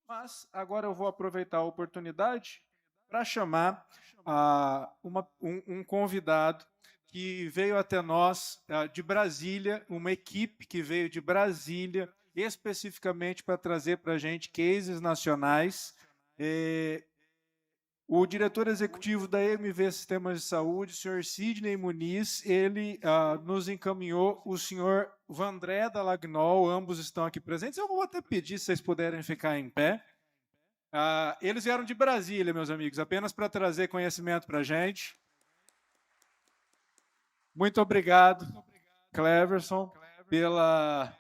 Mas agora eu vou aproveitar a oportunidade para chamar um convidado que veio até nós de Brasília, uma equipe que veio de Brasília, especificamente para trazer para a gente cases nacionais. O diretor executivo da EMV Sistemas de Saúde, o senhor Sidney Muniz, ele nos encaminhou o senhor Vandré Dalagnol, ambos estão aqui presentes. Eu vou até pedir se vocês puderem ficar em pé. Eles vieram de Brasília, meus amigos, apenas para trazer conhecimento para a gente. Muito obrigado, Cleverson, pela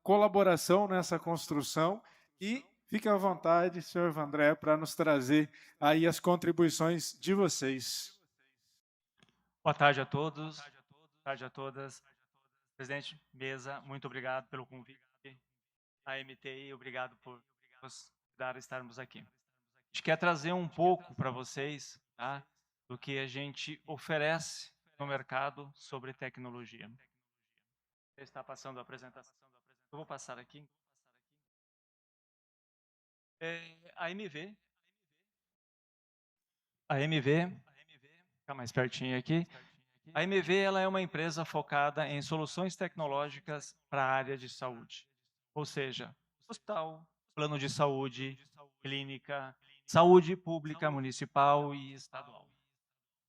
colaboração nessa construção e fique à vontade, senhor Vandré, para nos trazer aí as contribuições de vocês. Boa tarde a todos, boa tarde a todas. Presidente, mesa, muito obrigado pelo convite. A MTI, obrigado por nos dar a estarmos aqui. A gente quer trazer um pouco para vocês, tá, do que a gente oferece no mercado sobre tecnologia. Você está passando a apresentação. Eu vou passar aqui. A MV, fica mais pertinho aqui. A MV ela é uma empresa focada em soluções tecnológicas para a área de saúde, ou seja, hospital, plano de saúde, clínica, saúde pública, municipal e estadual.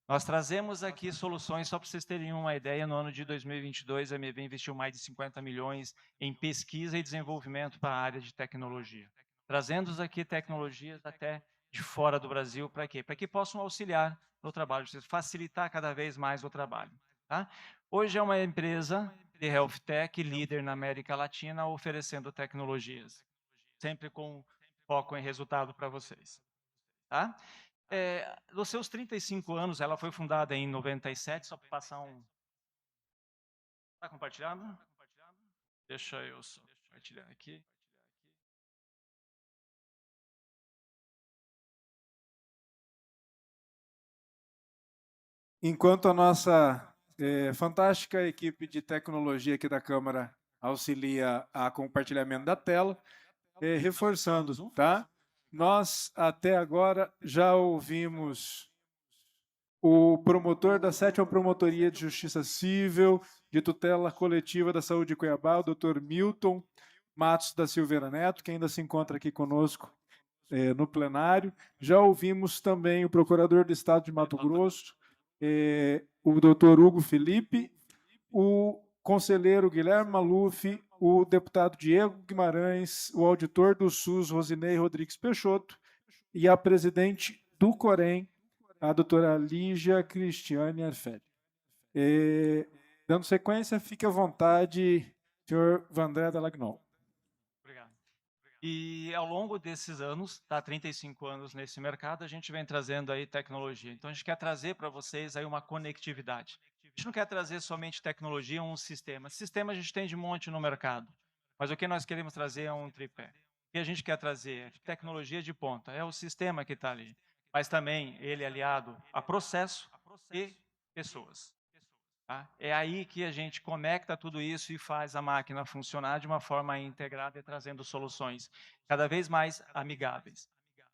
Nós trazemos aqui soluções, só para vocês terem uma ideia, no ano de 2022 a MV investiu mais de 50 milhões em pesquisa e desenvolvimento para a área de tecnologia, trazendo aqui tecnologias até de fora do Brasil, para quê? Para que possam auxiliar no trabalho, facilitar cada vez mais o trabalho. Tá? Hoje é uma empresa de health tech líder na América Latina oferecendo tecnologias, sempre com foco em resultado para vocês. Tá? Nos seus 35 anos, ela foi fundada em 97, só para passar um... Está compartilhando? Deixa eu só compartilhar aqui. Enquanto a nossa fantástica equipe de tecnologia aqui da Câmara auxilia a compartilhamento da tela, reforçando, tá? Nós, até agora, já ouvimos o promotor da 7ª Promotoria de Justiça Civil de Tutela Coletiva da Saúde de Cuiabá, o Dr. Milton Matos da Silveira Neto, que ainda se encontra aqui conosco no plenário. Já ouvimos também o Procurador do Estado de Mato Grosso, o Dr. Hugo Felipe, o conselheiro Guilherme Maluf, o deputado Diego Guimarães, o auditor do SUS, Rosinei Rodrigues Peixoto, e a presidente do Corém, a doutora Lígia Cristiane Arfeli. Dando sequência, fique à vontade, senhor Vandré Dalagnol. Obrigado. E ao longo desses anos, 35 anos nesse mercado, a gente vem trazendo aí tecnologia. Então a gente quer trazer para vocês aí uma conectividade. A gente não quer trazer somente tecnologia, um sistema. Sistema a gente tem de monte no mercado. Mas o que nós queremos trazer é um tripé. O que a gente quer trazer é tecnologia de ponta, é o sistema que está ali. Mas também ele aliado a processo e pessoas. Tá? É aí que a gente conecta tudo isso e faz a máquina funcionar de uma forma integrada e trazendo soluções cada vez mais amigáveis.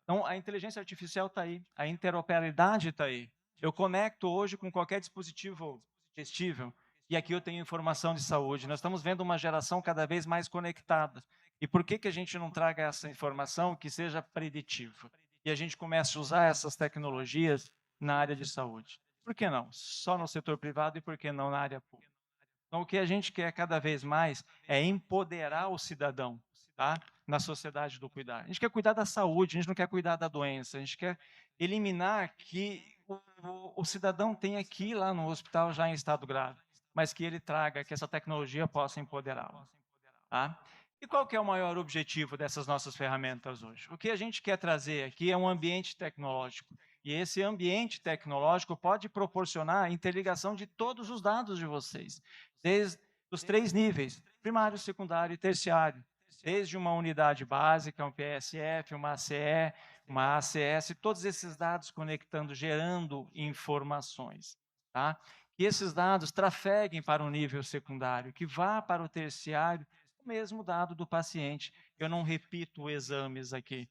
Então, a inteligência artificial está aí, a interoperabilidade está aí. Eu conecto hoje com qualquer dispositivo vestível e aqui eu tenho informação de saúde. Nós estamos vendo uma geração cada vez mais conectada. E por que a gente não traga essa informação que seja preditiva? E a gente comece a usar essas tecnologias na área de saúde. Por que não? Só no setor privado e por que não na área pública? Então, o que a gente quer cada vez mais é empoderar o cidadão, tá? Na sociedade do cuidar. A gente quer cuidar da saúde, a gente não quer cuidar da doença, a gente quer eliminar que o cidadão tenha que ir lá no hospital já em estado grave, mas que ele traga, que essa tecnologia possa empoderá-lo. Tá? E qual que é o maior objetivo dessas nossas ferramentas hoje? O que a gente quer trazer aqui é um ambiente tecnológico. E esse ambiente tecnológico pode proporcionar a interligação de todos os dados de vocês, desde os 3 níveis, primário, secundário e terciário, desde uma unidade básica, um PSF, uma ACE, uma ACS, todos esses dados conectando, gerando informações. Tá? Que esses dados trafeguem para o nível secundário, que vá para o terciário, mesmo dado do paciente. Eu não repito exames aqui.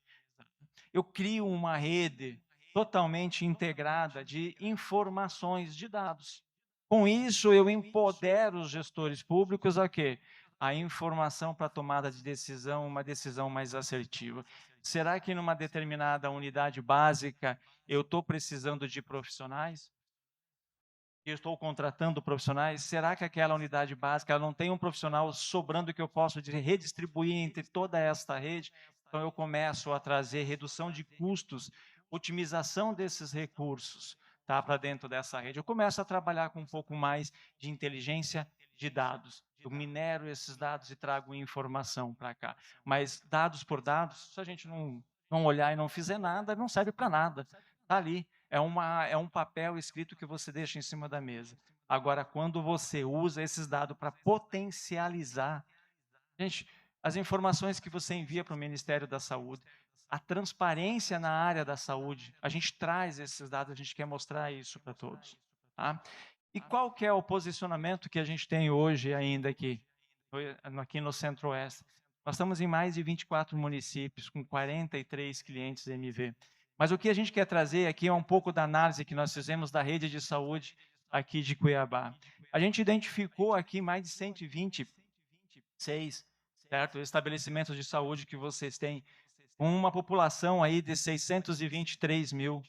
Eu crio uma rede totalmente integrada de informações de dados. Com isso, eu empodero os gestores públicos a quê? A informação para tomada de decisão, uma decisão mais assertiva. Será que numa determinada unidade básica eu estou precisando de profissionais? Eu estou contratando profissionais? Será que aquela unidade básica ela não tem um profissional sobrando que eu posso redistribuir entre toda esta rede? Então, eu começo a trazer redução de custos, otimização desses recursos, tá, para dentro dessa rede. Eu começo a trabalhar com um pouco mais de inteligência de dados. Eu minero esses dados e trago informação para cá. Mas dados por dados, se a gente não olhar e não fizer nada, não serve para nada. Está ali. É um papel escrito que você deixa em cima da mesa. Agora, quando você usa esses dados para potencializar, gente, as informações que você envia para o Ministério da Saúde, a transparência na área da saúde, a gente traz esses dados, a gente quer mostrar isso para todos. Tá? E qual que é o posicionamento que a gente tem hoje ainda aqui no Centro-Oeste? Nós estamos em mais de 24 municípios, com 43 clientes MV. Mas o que a gente quer trazer aqui é um pouco da análise que nós fizemos da rede de saúde aqui de Cuiabá. A gente identificou aqui mais de 126, certo, estabelecimentos de saúde que vocês têm, com uma população aí de 623 mil,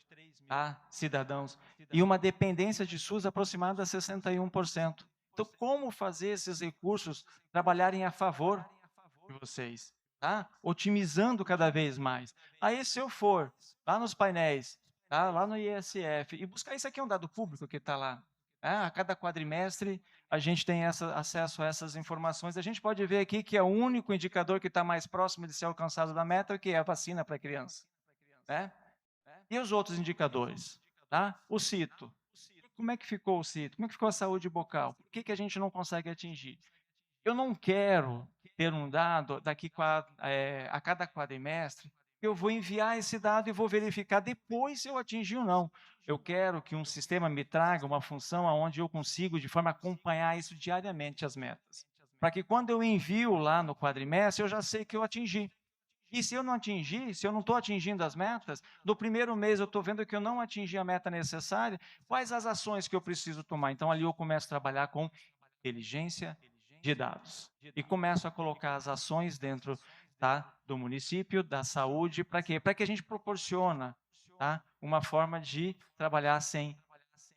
tá, cidadãos, e uma dependência de SUS aproximada a 61%. Então, como fazer esses recursos trabalharem a favor de vocês? Tá? Otimizando cada vez mais. Aí, se eu for lá nos painéis, tá? Lá no ISF, e buscar, isso aqui é um dado público que está lá. A cada quadrimestre, a gente tem acesso a essas informações. A gente pode ver aqui que é o único indicador que está mais próximo de ser alcançado da meta, que é a vacina para criança. Né? E os outros indicadores? Tá? O CITO. Como é que ficou o CITO? Como é que ficou a saúde bucal? Por que a gente não consegue atingir? Eu não quero ter um dado daqui a cada quadrimestre, eu vou enviar esse dado e vou verificar depois se eu atingi ou não. Eu quero que um sistema me traga uma função onde eu consigo, de forma a acompanhar isso diariamente, as metas. Para que quando eu envio lá no quadrimestre, eu já sei que eu atingi. E se eu não atingir, se eu não estou atingindo as metas, no primeiro mês eu estou vendo que eu não atingi a meta necessária, quais as ações que eu preciso tomar? Então, ali eu começo a trabalhar com inteligência de dados. E começo a colocar as ações dentro, tá, do município, da saúde, para quê? Para que a gente proporciona, tá, uma forma de trabalhar sem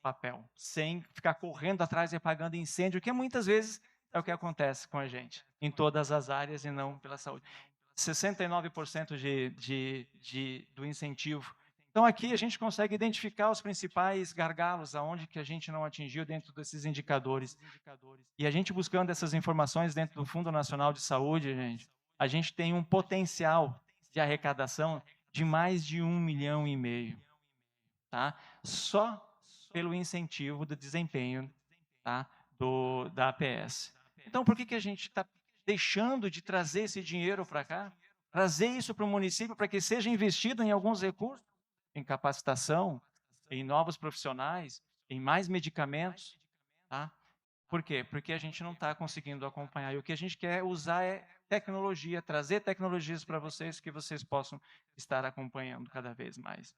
papel, sem ficar correndo atrás e apagando incêndio, que muitas vezes é o que acontece com a gente, em todas as áreas e não pela saúde. 69% do incentivo. Então, aqui a gente consegue identificar os principais gargalos, aonde que a gente não atingiu dentro desses indicadores. E a gente buscando essas informações dentro do Fundo Nacional de Saúde, a gente tem um potencial de arrecadação de mais de 1,5 milhão, tá? Só pelo incentivo do desempenho, tá, da APS. Então, por que a gente está deixando de trazer esse dinheiro para cá? Trazer isso para o município para que seja investido em alguns recursos, em capacitação, em novos profissionais, em mais medicamentos, tá? Por quê? Porque a gente não está conseguindo acompanhar. E o que a gente quer usar é tecnologia, trazer tecnologias para vocês que vocês possam estar acompanhando cada vez mais.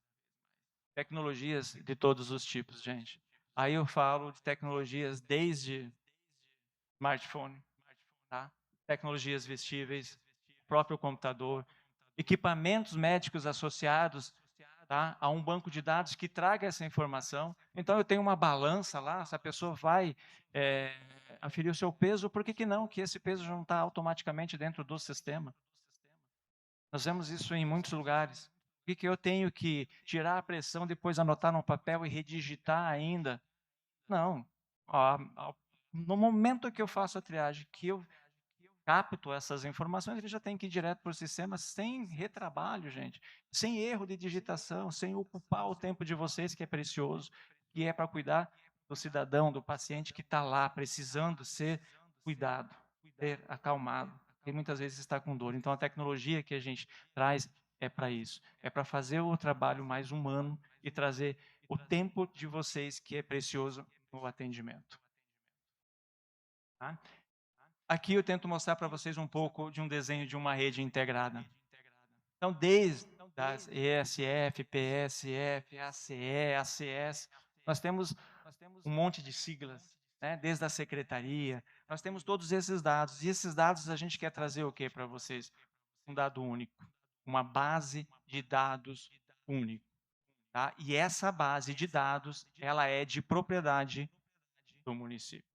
Tecnologias de todos os tipos, gente. Aí eu falo de tecnologias desde smartphone, tá? Tecnologias vestíveis, próprio computador, equipamentos médicos associados, tá, a um banco de dados que traga essa informação. Então, eu tenho uma balança lá, se a pessoa vai aferir o seu peso, por que não? Que esse peso já não está automaticamente dentro do sistema. Nós vemos isso em muitos lugares. Por que eu tenho que tirar a pressão, depois anotar no papel e redigitar ainda? Não. No momento que eu faço a triagem, que eu capto essas informações, ele já tem que ir direto para o sistema sem retrabalho, gente. Sem erro de digitação, sem ocupar o tempo de vocês, que é precioso, que é para cuidar do cidadão, do paciente que está lá, precisando ser cuidado, ser acalmado, e muitas vezes está com dor. Então, a tecnologia que a gente traz é para isso, é para fazer o trabalho mais humano e trazer o tempo de vocês, que é precioso, no atendimento. Tá? aqui eu tento mostrar para vocês um pouco de um desenho de uma rede integrada. Então, desde as ESF, PSF, ACE, ACS, nós temos um monte de siglas, né? Desde a secretaria, nós temos todos esses dados. E esses dados a gente quer trazer o que para vocês? Um dado único, uma base de dados único. Tá? E essa base de dados, ela é de propriedade do município.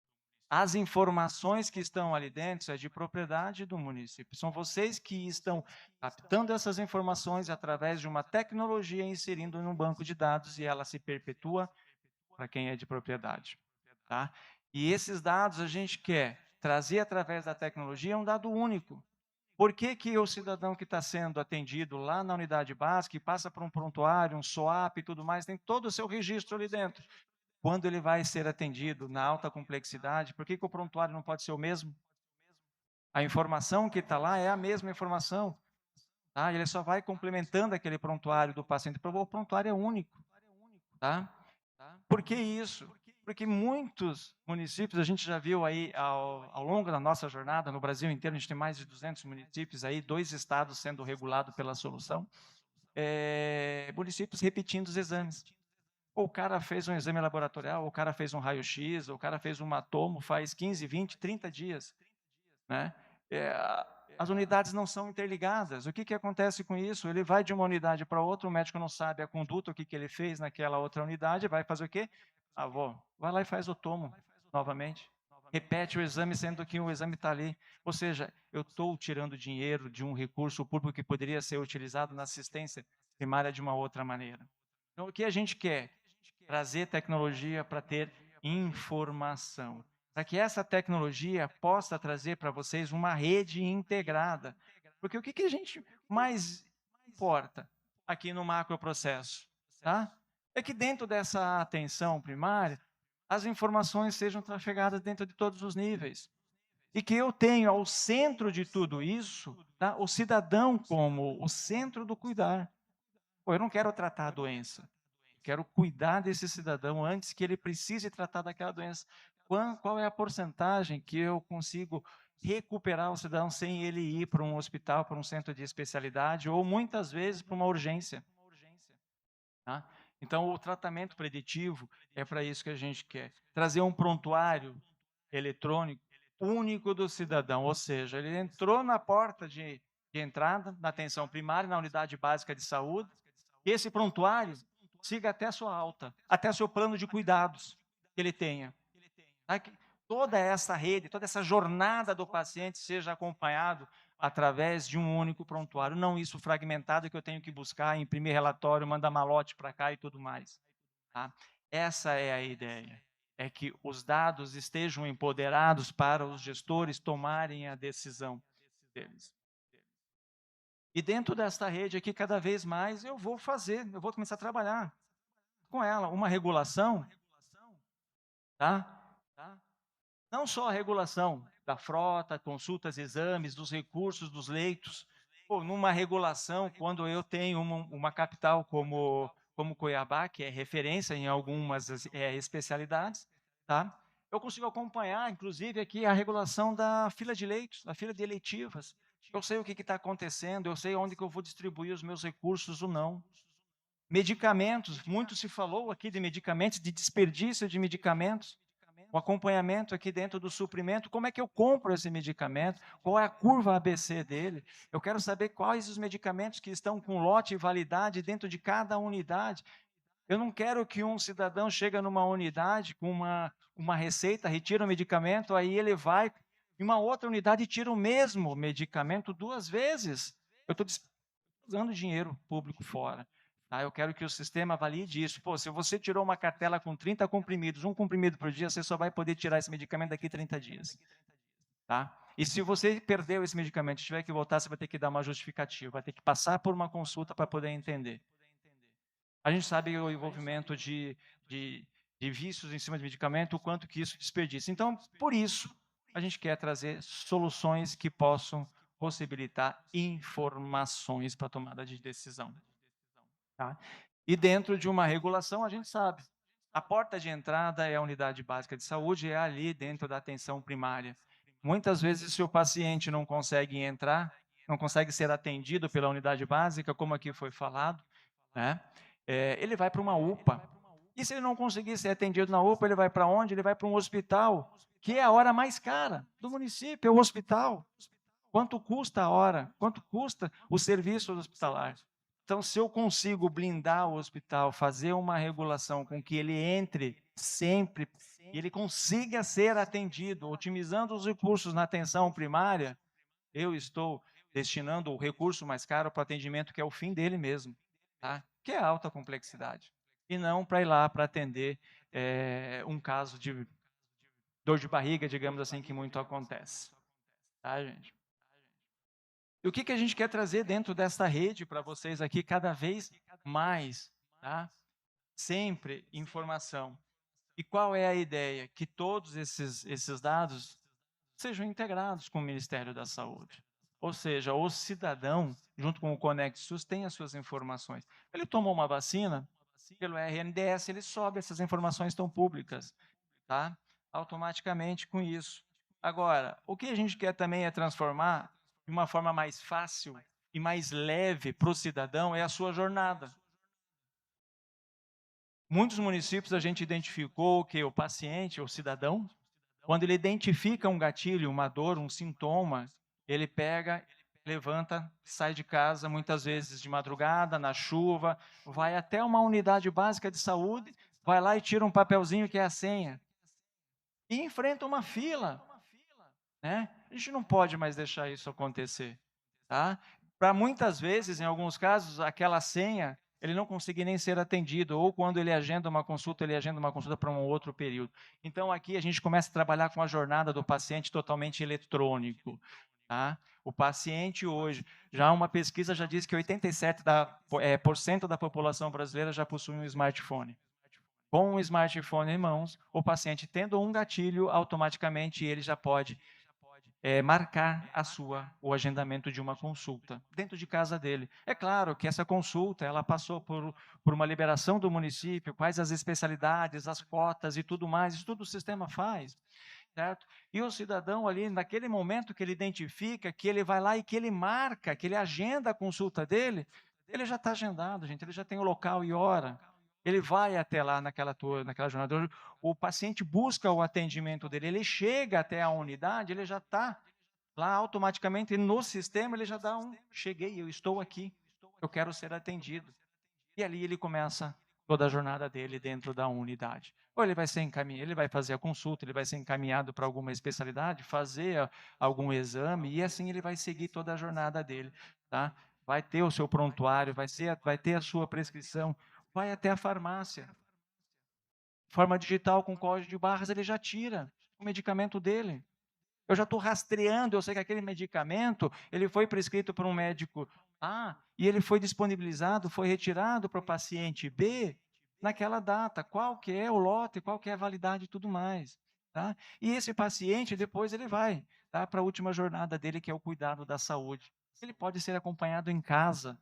As informações que estão ali dentro é de propriedade do município. São vocês que estão captando essas informações através de uma tecnologia, inserindo num banco de dados e ela se perpetua para quem é de propriedade. Tá? E esses dados a gente quer trazer através da tecnologia um dado único. Por que, que o cidadão que está sendo atendido lá na unidade básica e passa por um prontuário, um SOAP e tudo mais, tem todo o seu registro ali dentro? Quando ele vai ser atendido na alta complexidade, por que, que o prontuário não pode ser o mesmo? A informação que está lá é a mesma informação. Tá? Ele só vai complementando aquele prontuário do paciente. O prontuário é único. Tá? Por que isso? Porque muitos municípios, a gente já viu aí ao longo da nossa jornada, no Brasil inteiro, a gente tem mais de 200 municípios aí, 2 estados sendo regulados pela solução, municípios repetindo os exames. Ou o cara fez um exame laboratorial, ou o cara fez um raio-x, ou o cara fez um tomo faz 15, 20, 30 dias. Né? As unidades não são interligadas. O que, que acontece com isso? Ele vai de uma unidade para outra, o médico não sabe a conduta, o que, que ele fez naquela outra unidade, vai fazer o quê? Vai lá e faz o tomo novamente. Repete o exame, sendo que o exame está ali. Ou seja, eu estou tirando dinheiro de um recurso público que poderia ser utilizado na assistência primária de uma outra maneira. Então, o que a gente quer? Trazer tecnologia para ter informação. Para que essa tecnologia possa trazer para vocês uma rede integrada. Porque o que, que a gente mais importa aqui no macroprocesso? Tá? É que dentro dessa atenção primária, as informações sejam trafegadas dentro de todos os níveis. E que eu tenho ao centro de tudo isso, tá, o cidadão como o centro do cuidar. Eu não quero tratar a doença. Quero cuidar desse cidadão antes que ele precise tratar daquela doença. Qual é a porcentagem que eu consigo recuperar o cidadão sem ele ir para um hospital, para um centro de especialidade, ou muitas vezes para uma urgência? Tá? Então, o tratamento preditivo é para isso que a gente quer. Trazer um prontuário eletrônico único do cidadão, ou seja, ele entrou na porta de entrada, na atenção primária, na unidade básica de saúde, esse prontuário siga até a sua alta, até o seu plano de cuidados que ele tenha. Tá? Que toda essa rede, toda essa jornada do paciente seja acompanhado através de um único prontuário, não isso fragmentado que eu tenho que buscar, imprimir relatório, mandar malote para cá e tudo mais. Tá? Essa é a ideia, é que os dados estejam empoderados para os gestores tomarem a decisão deles. E dentro desta rede aqui, cada vez mais, eu vou começar a trabalhar com ela, uma regulação, tá? Não só a regulação da frota, consultas, exames, dos recursos, dos leitos. Numa regulação, quando eu tenho uma capital como Cuiabá, que é referência em algumas especialidades, tá? Eu consigo acompanhar, inclusive, aqui a regulação da fila de leitos, da fila de eletivas. Eu sei o que está acontecendo, eu sei onde que eu vou distribuir os meus recursos ou não. Medicamentos, muito se falou aqui de medicamentos, de desperdício de medicamentos. O acompanhamento aqui dentro do suprimento, como é que eu compro esse medicamento? Qual é a curva ABC dele? Eu quero saber quais os medicamentos que estão com lote e validade dentro de cada unidade. Eu não quero que um cidadão chegue numa unidade com uma receita, retira o medicamento, aí ele vai em uma outra unidade e tira o mesmo medicamento 2 vezes. Eu estou usando dinheiro público fora. Tá? Eu quero que o sistema valide isso. Se você tirou uma cartela com 30 comprimidos, um comprimido por dia, você só vai poder tirar esse medicamento daqui a 30 dias. Tá? E se você perdeu esse medicamento e tiver que voltar, você vai ter que dar uma justificativa, vai ter que passar por uma consulta para poder entender. A gente sabe o envolvimento de vícios em cima de medicamento, o quanto que isso desperdiça. Então, por isso, a gente quer trazer soluções que possam possibilitar informações para tomada de decisão. Tá? E dentro de uma regulação, a gente sabe, a porta de entrada é a unidade básica de saúde, é ali dentro da atenção primária. Muitas vezes, se o paciente não consegue entrar, não consegue ser atendido pela unidade básica, como aqui foi falado, né? Ele vai para uma UPA. E se ele não conseguir ser atendido na UPA, ele vai para onde? Ele vai para um hospital, que é a hora mais cara do município, é o hospital. Quanto custa a hora? Quanto custa o serviço hospitalar? Então, se eu consigo blindar o hospital, fazer uma regulação com que ele entre sempre e ele consiga ser atendido, otimizando os recursos na atenção primária, eu estou destinando o recurso mais caro para o atendimento que é o fim dele mesmo, tá? Que é a alta complexidade. E não para ir lá para atender um caso de dor de barriga, digamos assim, que muito acontece. Tá, gente? E o que a gente quer trazer dentro dessa rede para vocês aqui cada vez mais, tá? Sempre informação. E qual é a ideia? Que todos esses dados sejam integrados com o Ministério da Saúde. Ou seja, o cidadão, junto com o Conect SUS, tem as suas informações. Ele tomou uma vacina, pelo RNDS, ele sobe, essas informações estão públicas, tá? Automaticamente com isso. Agora, o que a gente quer também é transformar de uma forma mais fácil e mais leve para o cidadão é a sua jornada. Muitos municípios a gente identificou que o paciente, o cidadão, quando ele identifica um gatilho, uma dor, um sintoma, ele pega, levanta, sai de casa, muitas vezes de madrugada, na chuva, vai até uma unidade básica de saúde, vai lá e tira um papelzinho que é a senha. E enfrenta uma fila, né? A gente não pode mais deixar isso acontecer, tá? Para muitas vezes, em alguns casos, aquela senha, ele não conseguir nem ser atendido, ou quando ele agenda uma consulta, ele agenda uma consulta para um outro período. Então, aqui a gente começa a trabalhar com a jornada do paciente totalmente eletrônico, tá? O paciente hoje, já uma pesquisa já diz que 87% da população brasileira já possui um smartphone. Com um smartphone em mãos, o paciente tendo um gatilho, automaticamente ele já pode marcar o agendamento de uma consulta dentro de casa dele. É claro que essa consulta ela passou por uma liberação do município, quais as especialidades, as cotas e tudo mais, isso tudo o sistema faz, certo? E o cidadão ali, naquele momento que ele identifica, que ele vai lá e que ele marca, que ele agenda a consulta dele, ele já está agendado, gente, ele já tem o local e hora. Ele vai até lá naquela jornada. O paciente busca o atendimento dele, ele chega até a unidade, ele já está lá automaticamente no sistema, ele já dá cheguei, eu estou aqui, eu quero ser atendido. E ali ele começa toda a jornada dele dentro da unidade. Ou ele vai ser encaminhado, ele vai fazer a consulta, ele vai ser encaminhado para alguma especialidade, fazer algum exame, e assim ele vai seguir toda a jornada dele, tá? Vai ter o seu prontuário, vai ter a sua prescrição, vai até a farmácia. Forma digital com código de barras, ele já tira o medicamento dele. Eu já estou rastreando, eu sei que aquele medicamento, ele foi prescrito por um médico A, e ele foi disponibilizado, foi retirado para o paciente B, naquela data, qual que é o lote, qual que é a validade e tudo mais. Tá? E esse paciente, depois ele vai para a última jornada dele, que é o cuidado da saúde. Ele pode ser acompanhado em casa.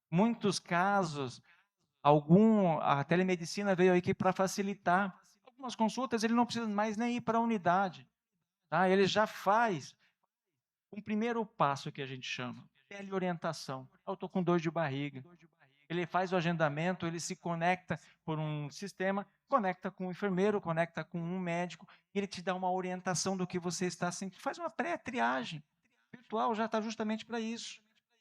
Muitos casos, a telemedicina veio aqui para facilitar. Algumas consultas, ele não precisa mais nem ir para a unidade. Tá? Ele já faz um primeiro passo que a gente chama, teleorientação. Eu estou com dor de barriga. Ele faz o agendamento, ele se conecta por um sistema, conecta com o enfermeiro, conecta com um médico, e ele te dá uma orientação do que você está sentindo. Faz uma pré-triagem. Virtual já está justamente para isso.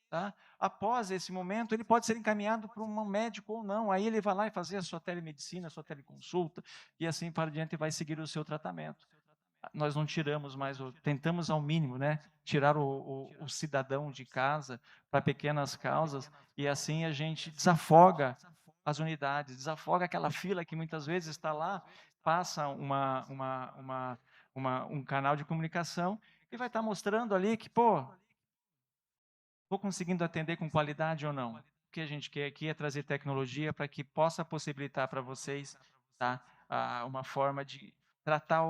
Tá? Após esse momento, ele pode ser encaminhado para um médico ou não. Aí ele vai lá e fazer a sua telemedicina, a sua teleconsulta, e assim para diante vai seguir o seu tratamento. Nós não tiramos mais, tentamos ao mínimo, né, tirar o cidadão de casa para pequenas causas, e assim a gente desafoga as unidades, desafoga aquela fila que muitas vezes está lá, passa um canal de comunicação e vai estar mostrando ali que, pô, estou conseguindo atender com qualidade ou não? O que a gente quer aqui é trazer tecnologia para que possa possibilitar para vocês, tá, uma forma de tratar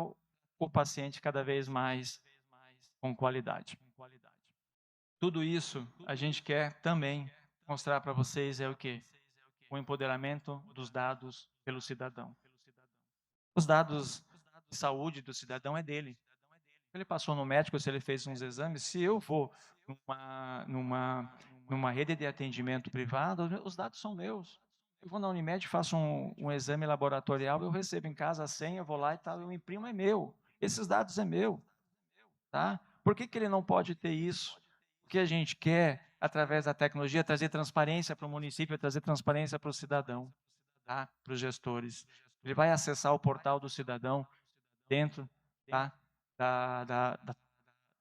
o paciente cada vez mais com qualidade. Tudo isso a gente quer também mostrar para vocês é o quê? O empoderamento dos dados pelo cidadão. Os dados de saúde do cidadão é dele. Ele passou no médico, se ele fez uns exames, se eu vou numa rede de atendimento privado, os dados são meus. Eu vou na Unimed, faço um exame laboratorial, eu recebo em casa a senha, eu vou lá e tal, eu imprimo, é meu. Esses dados é meu, tá? Por que que ele não pode ter isso? O que a gente quer, através da tecnologia, trazer transparência para o município, trazer transparência para o cidadão, tá? Para os gestores. Ele vai acessar o portal do cidadão dentro, tá?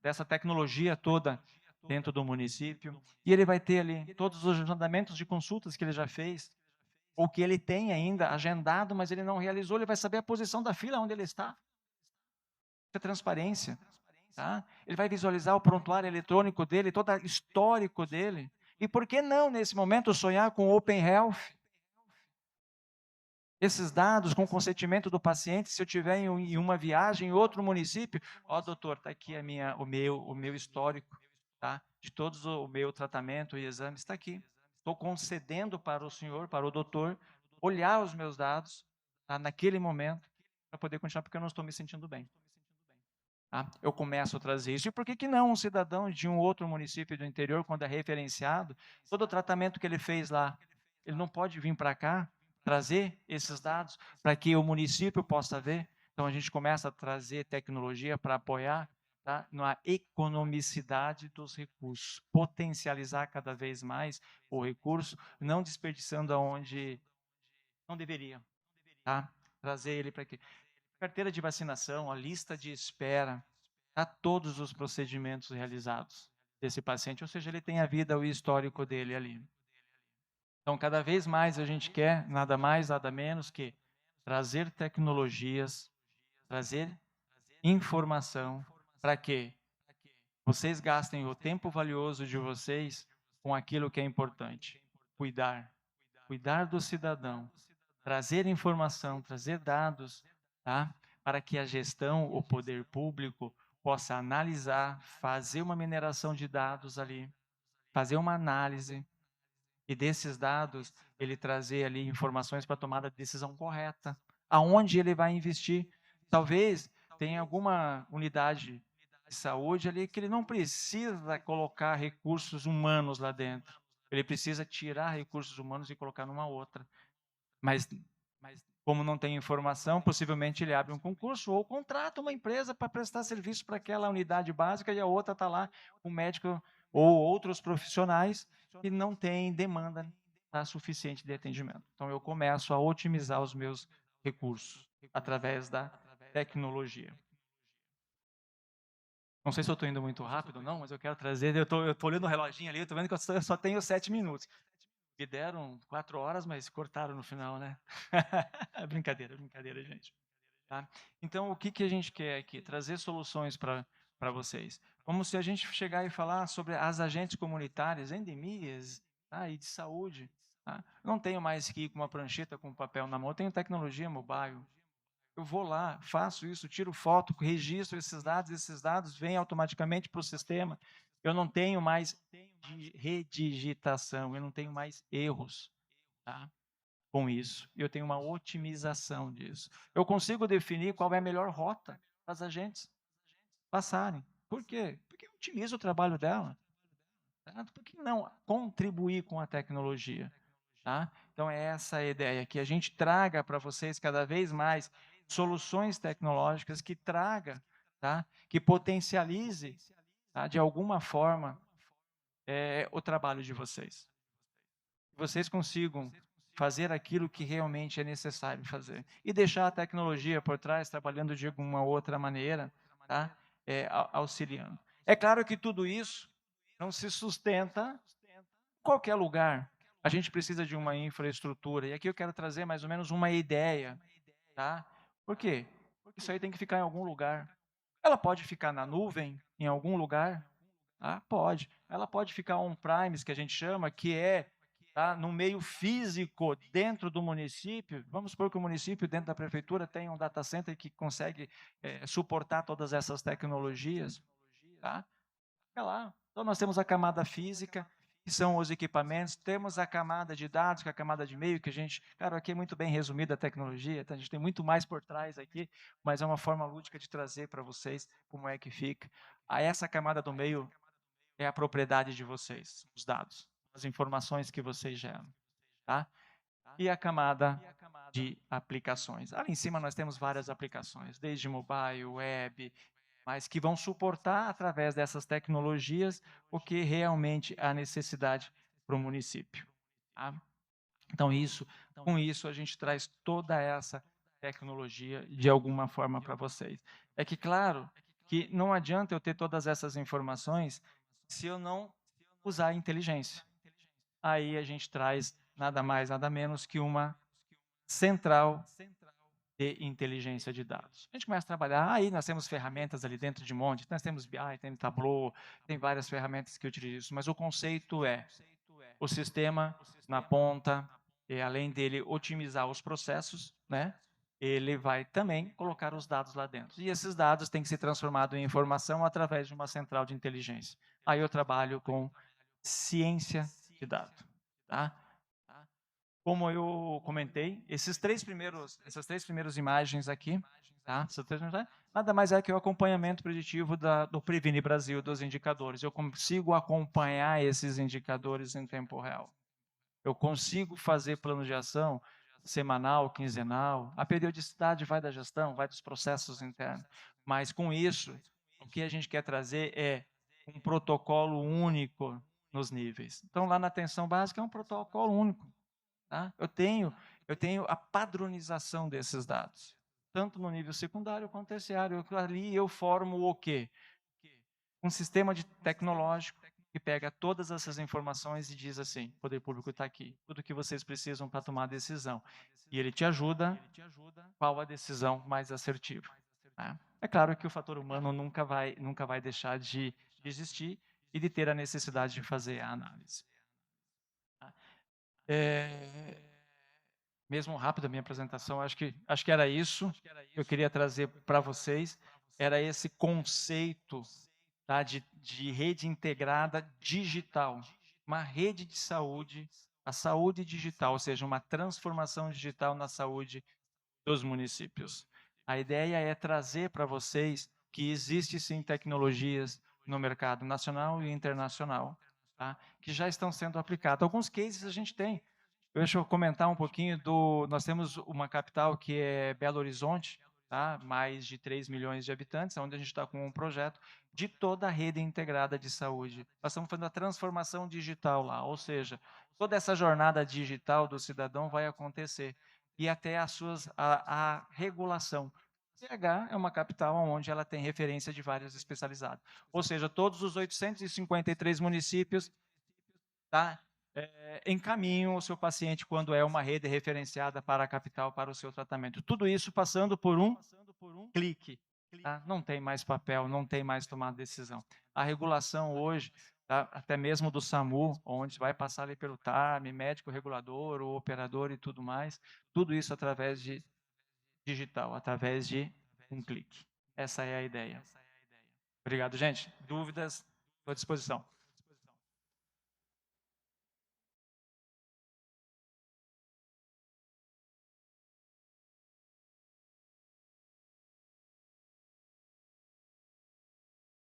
Dessa tecnologia toda dentro do município, e ele vai ter ali todos os agendamentos de consultas que ele já fez, ou que ele tem ainda agendado, mas ele não realizou, ele vai saber a posição da fila onde ele está. Isso é transparência, tá? Ele vai visualizar o prontuário eletrônico dele, todo o histórico dele. E por que não, nesse momento, sonhar com o Open Health? Esses dados com consentimento do paciente, se eu tiver em uma viagem em outro município, ó, doutor, está aqui o meu histórico, tá? De todos o meu tratamento e exames, está aqui. Estou concedendo para o senhor, para o doutor, olhar os meus dados, tá? Naquele momento, para poder continuar, porque eu não estou me sentindo bem. Tá? Eu começo a trazer isso. E por que que não um cidadão de um outro município do interior, quando é referenciado, todo o tratamento que ele fez lá, ele não pode vir para cá, trazer esses dados para que o município possa ver? Então a gente começa a trazer tecnologia para apoiar, tá? Na economicidade dos recursos, potencializar cada vez mais o recurso, não desperdiçando aonde não deveria, tá? Trazer ele para aqui. Carteira de vacinação, a lista de espera, a todos os procedimentos realizados desse paciente, ou seja, ele tem a vida, o histórico dele ali. Então, cada vez mais a gente quer nada mais, nada menos que trazer tecnologias, trazer informação para que vocês gastem o tempo valioso de vocês com aquilo que é importante. Cuidar do cidadão, trazer informação, trazer dados, tá? Para que a gestão, o poder público, possa analisar, fazer uma mineração de dados ali, fazer uma análise, e desses dados ele trazer ali informações para tomada de decisão correta. Aonde ele vai investir? Talvez tenha alguma unidade de saúde ali que ele não precisa colocar recursos humanos lá dentro. Ele precisa tirar recursos humanos e colocar numa outra. Mas como não tem informação, possivelmente ele abre um concurso ou contrata uma empresa para prestar serviço para aquela unidade básica e a outra está lá, um médico ou outros profissionais que não têm demanda, tá, suficiente de atendimento. Então eu começo a otimizar os meus recursos através da tecnologia. Não sei se eu estou indo muito rápido ou não, mas eu quero trazer, eu estou olhando o reloginho ali, eu estou vendo que eu só tenho 7 minutos. Me deram 4 horas, mas cortaram no final, né? Brincadeira, gente. Tá? Então, o que que a gente quer aqui? Trazer soluções para vocês. Como se a gente chegar e falar sobre as agentes comunitárias, endemias, tá? E de saúde. Tá? Não tenho mais que ir com uma prancheta, com papel na mão, eu tenho tecnologia mobile. Eu vou lá, faço isso, tiro foto, registro esses dados vêm automaticamente para o sistema. Eu não tenho mais redigitação, eu não tenho mais erros, tá? Com isso. Eu tenho uma otimização disso. Eu consigo definir qual é a melhor rota para as agentes passarem. Por quê? Porque eu otimizo o trabalho dela. Tá? Por que não contribuir com a tecnologia? Tá? Então, é essa a ideia, que a gente traga para vocês cada vez mais soluções tecnológicas que traga, tá? Que potencialize, tá? De alguma forma, o trabalho de vocês. Que vocês consigam fazer aquilo que realmente é necessário fazer. E deixar a tecnologia por trás, trabalhando de alguma outra maneira, tá? Auxiliando. É claro que tudo isso não se sustenta em qualquer lugar. A gente precisa de uma infraestrutura. E aqui eu quero trazer mais ou menos uma ideia, tá? Por quê? Isso aí tem que ficar em algum lugar. Ela pode ficar na nuvem, em algum lugar? Ah, pode. Ela pode ficar on-premise, que a gente chama, que é, tá, no meio físico, dentro do município. Vamos supor que o município, dentro da prefeitura, tem um data center que consegue suportar todas essas tecnologias. Tá? Fica lá. Então, nós temos a camada física, que são os equipamentos, temos a camada de dados, que é a camada de meio, que a gente, cara, aqui é muito bem resumida a tecnologia, tá? A gente tem muito mais por trás aqui, mas é uma forma lúdica de trazer para vocês como é que fica. Essa camada do meio é a propriedade de vocês, os dados, as informações que vocês geram, tá? E a camada de aplicações. Ali em cima nós temos várias aplicações, desde mobile, web, mas que vão suportar, através dessas tecnologias, o que realmente há necessidade para o município. Tá? Então, com isso, a gente traz toda essa tecnologia de alguma forma para vocês. É que, claro, que não adianta eu ter todas essas informações se eu não usar a inteligência. Aí a gente traz nada mais, nada menos que uma central de inteligência de dados. A gente começa a trabalhar, aí nós temos ferramentas ali dentro de monte, nós temos BI, tem Tableau, tem várias ferramentas que utilizam isso, mas o conceito é o sistema na ponta, e além dele otimizar os processos, né, ele vai também colocar os dados lá dentro. E esses dados têm que ser transformados em informação através de uma central de inteligência. Aí eu trabalho com ciência de dados, tá? Como eu comentei, essas três primeiras imagens aqui, tá? Nada mais é que o acompanhamento preditivo do Previne Brasil, dos indicadores. Eu consigo acompanhar esses indicadores em tempo real. Eu consigo fazer plano de ação semanal, quinzenal. A periodicidade vai da gestão, vai dos processos internos. Mas com isso, o que a gente quer trazer é um protocolo único nos níveis. Então, lá na atenção básica é um protocolo único. Tá? Eu tenho a padronização desses dados, tanto no nível secundário quanto terciário. Ali eu formo o quê? Um sistema tecnológico que pega todas essas informações e diz assim, o poder público está aqui, tudo que vocês precisam para tomar a decisão. E ele te ajuda, qual a decisão mais assertiva. Tá? É claro que o fator humano nunca vai deixar de existir e de ter a necessidade de fazer a análise. Tá? Mesmo rápido a minha apresentação, acho que era isso que eu queria trazer para vocês, era esse conceito, tá, de rede integrada digital, uma rede de saúde, a saúde digital, ou seja, uma transformação digital na saúde dos municípios. A ideia é trazer para vocês que existe sim tecnologias no mercado nacional e internacional, tá, que já estão sendo aplicadas. Alguns cases a gente tem. Deixa eu comentar um pouquinho nós temos uma capital que é Belo Horizonte, tá? Mais de 3 milhões de habitantes, onde a gente está com um projeto de toda a rede integrada de saúde. Nós estamos fazendo a transformação digital lá, ou seja, toda essa jornada digital do cidadão vai acontecer e até a regulação. CH é uma capital onde ela tem referência de vários especializados. Ou seja, todos os 853 municípios, tá, encaminham o seu paciente quando é uma rede referenciada para a capital para o seu tratamento. Tudo isso passando por um clique. Tá? Não tem mais papel, não tem mais tomar decisão. A regulação hoje, tá, até mesmo do SAMU, onde vai passar ali pelo TARM, médico regulador, o operador e tudo mais, tudo isso através de digital, através de um clique. Essa é a ideia. Obrigado, gente. Dúvidas? Estou à disposição.